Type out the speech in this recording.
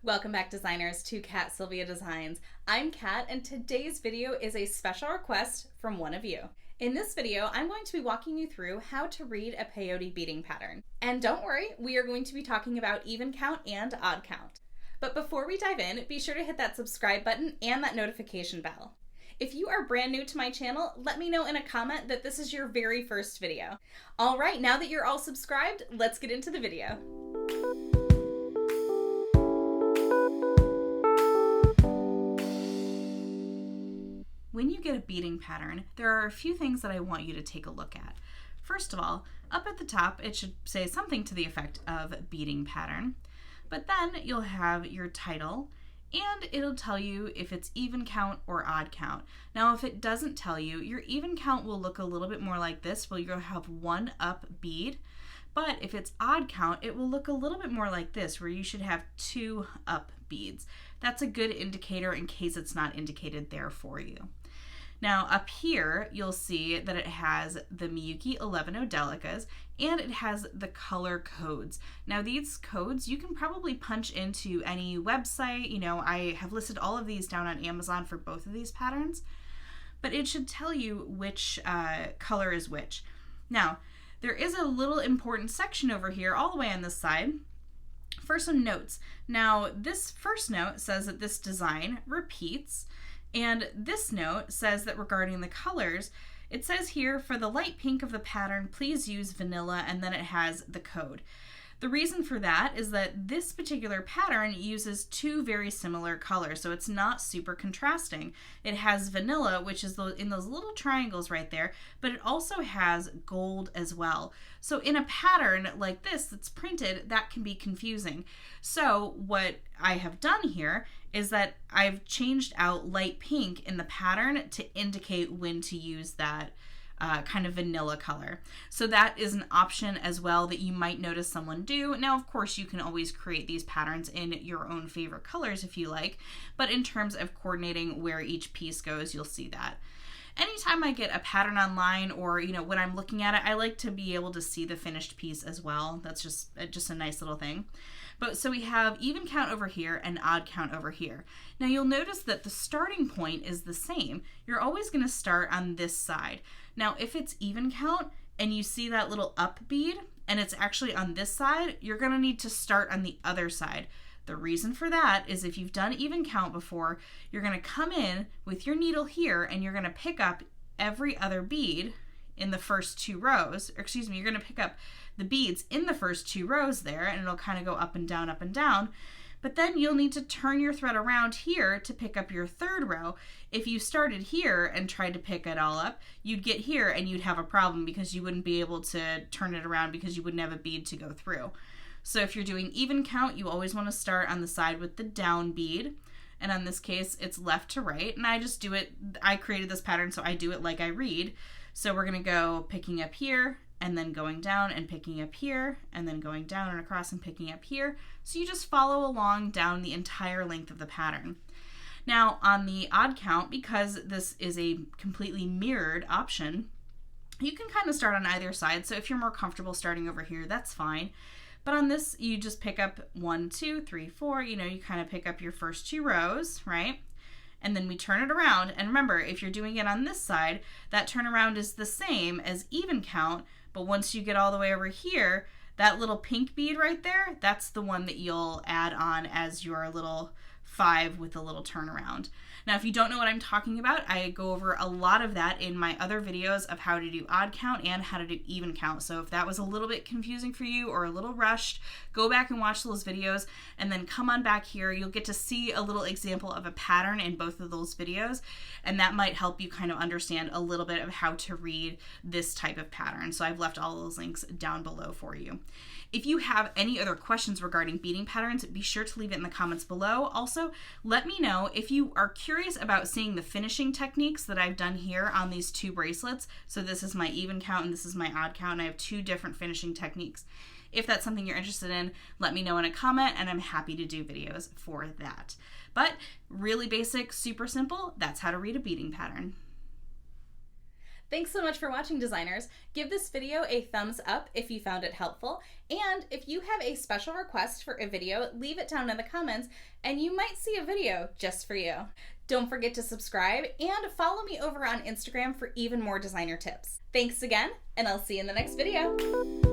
Welcome back, designers, to Kat Silvia Designs. I'm Kat, and today's video is a special request from one of you. In this video, I'm going to be walking you through how to read a peyote beading pattern. And don't worry, we are going to be talking about even count and odd count. But before we dive in, be sure to hit that subscribe button and that notification bell. If you are brand new to my channel, let me know in a comment that this is your very first video. All right, now that you're all subscribed, let's get into the video. When you get a beading pattern, there are a few things that I want you to take a look at. First of all, up at the top, it should say something to the effect of beading pattern, but then you'll have your title and it'll tell you if it's even count or odd count. Now, if it doesn't tell you, your even count will look a little bit more like this, where you'll have one up bead, but if it's odd count, it will look a little bit more like this, where you should have two up beads. That's a good indicator in case it's not indicated there for you. Now up here, you'll see that it has the Miyuki 11 Odelicas and it has the color codes. Now these codes you can probably punch into any website. I have listed all of these down on Amazon for both of these patterns, but it should tell you which color is which. Now, there is a little important section over here all the way on this side for some notes. Now, this first note says that this design repeats. And this note says that regarding the colors, it says here, for the light pink of the pattern, please use vanilla, and then it has the code. The reason for that is that this particular pattern uses two very similar colors, so it's not super contrasting. It has vanilla, which is in those little triangles right there, but it also has gold as well. So in a pattern like this that's printed, that can be confusing. So what I have done here is that I've changed out light pink in the pattern to indicate when to use that kind of vanilla color. So that is an option as well that you might notice someone do. Now, of course, you can always create these patterns in your own favorite colors if you like, but in terms of coordinating where each piece goes, you'll see that. Anytime I get a pattern online or, when I'm looking at it, I like to be able to see the finished piece as well. That's just a nice little thing. But so we have even count over here and odd count over here. Now you'll notice that the starting point is the same. You're always going to start on this side. Now if it's even count and you see that little up bead and it's actually on this side, you're going to need to start on the other side. The reason for that is if you've done even count before, you're going to come in with your needle here and you're going to pick up every other bead in the first two rows, you're going to pick up the beads in the first two rows there, and it'll kind of go up and down, but then you'll need to turn your thread around here to pick up your third row. If you started here and tried to pick it all up, you'd get here and you'd have a problem because you wouldn't be able to turn it around because you wouldn't have a bead to go through. So if you're doing even count, you always want to start on the side with the down bead. And in this case, it's left to right. And I just do it, I created this pattern, so I do it like I read. So we're going to go picking up here and then going down and picking up here and then going down and across and picking up here. So you just follow along down the entire length of the pattern. Now on the odd count, because this is a completely mirrored option, you can kind of start on either side. So if you're more comfortable starting over here, that's fine. But on this, you just pick up 1, 2, 3, 4, you kind of pick up your first two rows, right? And then we turn it around. And remember, if you're doing it on this side, that turnaround is the same as even count. But once you get all the way over here, that little pink bead right there, that's the one that you'll add on as your little 5 with a little turnaround. Now, if you don't know what I'm talking about, I go over a lot of that in my other videos of how to do odd count and how to do even count. So if that was a little bit confusing for you or a little rushed, go back and watch those videos and then come on back here. You'll get to see a little example of a pattern in both of those videos, and that might help you kind of understand a little bit of how to read this type of pattern. So I've left all those links down below for you. If you have any other questions regarding beading patterns, be sure to leave it in the comments below. Also, let me know if you are curious about seeing the finishing techniques that I've done here on these two bracelets. So this is my even count and this is my odd count, and I have two different finishing techniques. If that's something you're interested in, let me know in a comment and I'm happy to do videos for that. But really basic, super simple, that's how to read a beading pattern. Thanks so much for watching, designers. Give this video a thumbs up if you found it helpful, and if you have a special request for a video, leave it down in the comments and you might see a video just for you. Don't forget to subscribe and follow me over on Instagram for even more designer tips. Thanks again, and I'll see you in the next video.